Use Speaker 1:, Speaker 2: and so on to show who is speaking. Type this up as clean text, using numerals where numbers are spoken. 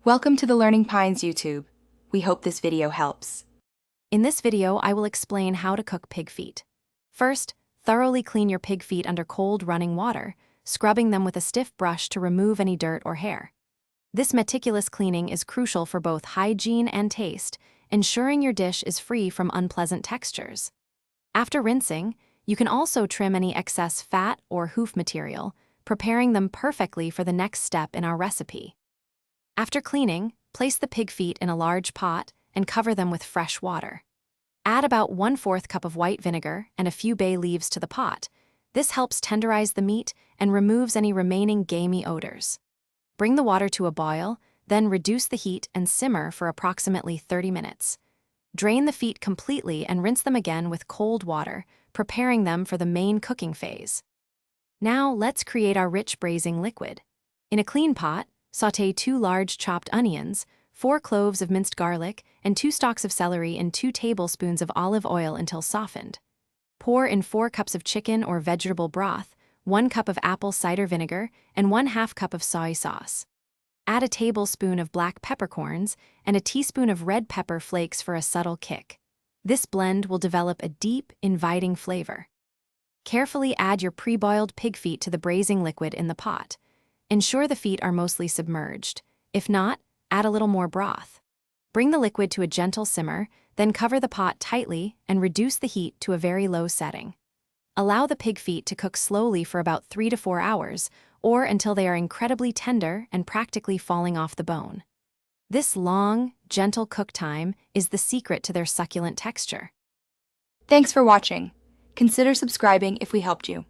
Speaker 1: Welcome to the Learning Pines YouTube. We hope this video helps.
Speaker 2: In this video, I will explain how to cook pig feet. First, thoroughly clean your pig feet under cold running water, scrubbing them with a stiff brush to remove any dirt or hair. This meticulous cleaning is crucial for both hygiene and taste, ensuring your dish is free from unpleasant textures. After rinsing, you can also trim any excess fat or hoof material, preparing them perfectly for the next step in our recipe. After cleaning, place the pig feet in a large pot and cover them with fresh water. Add about 1/4 cup of white vinegar and a few bay leaves to the pot. This helps tenderize the meat and removes any remaining gamey odors. Bring the water to a boil, then reduce the heat and simmer for approximately 30 minutes. Drain the feet completely and rinse them again with cold water, preparing them for the main cooking phase. Now let's create our rich braising liquid. In a clean pot, sauté 2 large chopped onions, 4 cloves of minced garlic, and 2 stalks of celery in 2 tablespoons of olive oil until softened. Pour in 4 cups of chicken or vegetable broth, 1 cup of apple cider vinegar, and 1/2 cup of soy sauce. Add a tablespoon of black peppercorns and a teaspoon of red pepper flakes for a subtle kick. This blend will develop a deep, inviting flavor. Carefully add your pre-boiled pig feet to the braising liquid in the pot. Ensure the feet are mostly submerged. If not, add a little more broth. Bring the liquid to a gentle simmer, then cover the pot tightly and reduce the heat to a very low setting. Allow the pig feet to cook slowly for about 3 to 4 hours, or until they are incredibly tender and practically falling off the bone. This long, gentle cook time is the secret to their succulent texture.
Speaker 1: Thanks for watching. Consider subscribing if we helped you.